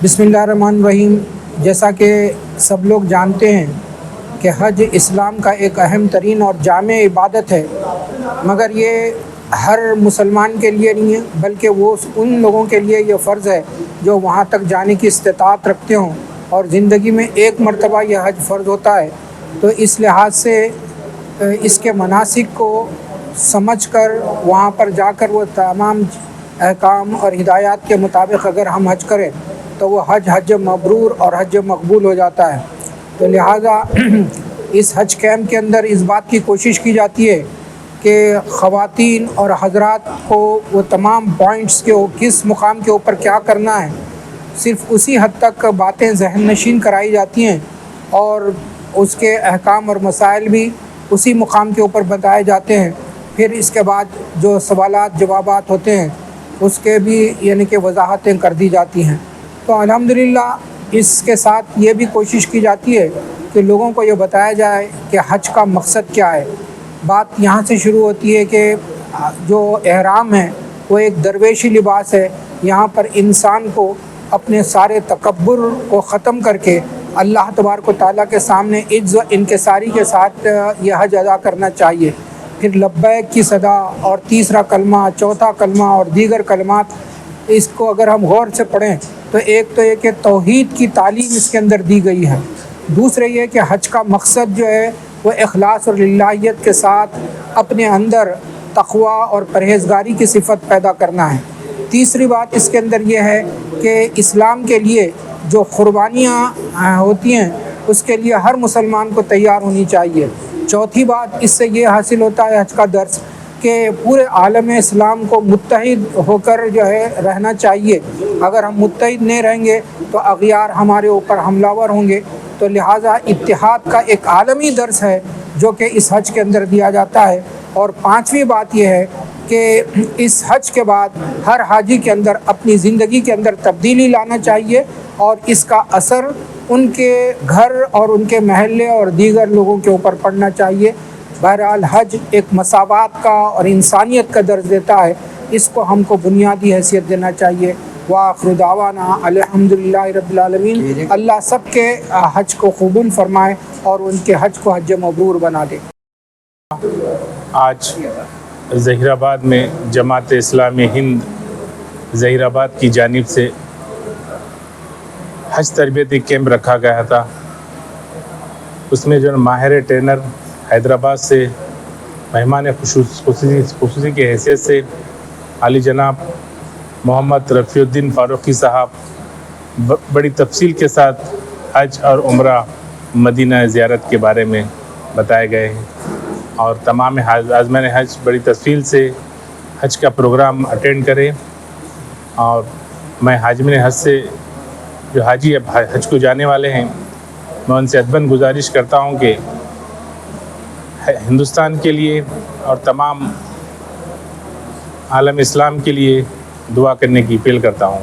बिस्मिल्लाहिर्रहमानिर्रहीम। जैसा कि सब लोग जानते हैं कि हज इस्लाम का एक अहम तरीन और जामे इबादत है, मगर ये हर मुसलमान के लिए नहीं है, बल्कि वो उन लोगों के लिए ये फ़र्ज़ है जो वहाँ तक जाने की इस्तिताअत रखते हों और ज़िंदगी में एक मरतबा यह हज फ़र्ज़ होता है। तो इस लिहाज से इसके मनासिक को समझ कर वहाँ पर जाकर वो तमाम अहकाम और हिदायत के मुताबिक अगर हम हज करें तो वो हज मबरूर और हज मकबूल हो जाता है। तो लिहाजा इस हज कैंप के अंदर इस बात की कोशिश की जाती है कि ख़वातीन और हज़रात को वो तमाम पॉइंट्स के किस मुकाम के ऊपर क्या करना है, सिर्फ़ उसी हद तक बातें ज़हन नशीन कराई जाती हैं और उसके अहकाम और मसाइल भी उसी मुकाम के ऊपर बताए जाते हैं। फिर इसके बाद जो सवालात जवाबात होते हैं उसके भी यानी कि वजाहतें कर दी जाती हैं। तो अल्हम्दुलिल्लाह इसके साथ ये भी कोशिश की जाती है कि लोगों को ये बताया जाए कि हज का मकसद क्या है। बात यहाँ से शुरू होती है कि जो एहराम है वो एक दरवेशी लिबास है। यहाँ पर इंसान को अपने सारे तकब्बुर को ख़त्म करके अल्लाह तबारक व तआला के सामने इज़्ज़ व इनकिसारी के साथ यह हज अदा करना चाहिए। फिर लब्बैक की सदा और तीसरा कलमा, चौथा कलमा और दीगर कलमात, इसको अगर हम गौर से पढ़ें तो एक तो ये कि तौहीद की तालीम इसके अंदर दी गई है। दूसरे ये कि हज का मकसद जो है वो इखलास और लिल्लाहियत के साथ अपने अंदर तक़वा और परहेज़गारी की सिफ़त पैदा करना है। तीसरी बात इसके अंदर ये है कि इस्लाम के लिए जो क़ुरबानियाँ होती हैं उसके लिए हर मुसलमान को तैयार होनी चाहिए। चौथी बात इससे ये हासिल होता है हज का दर्स कि पूरे आलम इस्लाम को मुत्तहिद होकर जो है रहना चाहिए। अगर हम मुत्तहिद नहीं रहेंगे तो अग़यार हमारे ऊपर हमलावर होंगे। तो लिहाजा इत्तिहाद का एक आलमी दर्स है जो कि इस हज के अंदर दिया जाता है। और पांचवी बात यह है कि इस हज के बाद हर हाजी के अंदर अपनी ज़िंदगी के अंदर तब्दीली लाना चाहिए और इसका असर उनके घर और उनके महल्ले और दीगर लोगों के ऊपर पड़ना चाहिए। बहरहाल हज एक मसावात का और इंसानियत का दर्ज देता है, इसको हमको बुनियादी हैसियत देना चाहिए। व आखिर दावाना अल्हम्दुलिल्लाहि रब्बिल आलमीन। अल्लाह सब के हज को कबूल फरमाए और उनके हज को हज मबरूर बना दे। आज ज़हीराबाद में जमात इस्लामी हिंद ज़हीराबाद की जानिब से हज तरबियती कैंप रखा गया था। उसमें जो माहिर ट्रेनर हैदराबाद से मेहमान खुसूसी की हैसियत से आली जनाब मोहम्मद रफ़ीउद्दीन फ़ारूक़ी साहब बड़ी तफसील के साथ हज और उम्रा मदीना ज़ियारत के बारे में बताए गए हैं और तमाम आज़मान हज बड़ी तफसील से हज का प्रोग्राम अटेंड करें। और मैं हाजिमिन हज से जो हाजी हज को जाने वाले हैं मैं उनसे अदबन गुजारिश करता हूं कि हिंदुस्तान के लिए और तमाम आलम इस्लाम के लिए दुआ करने की अपील करता हूं।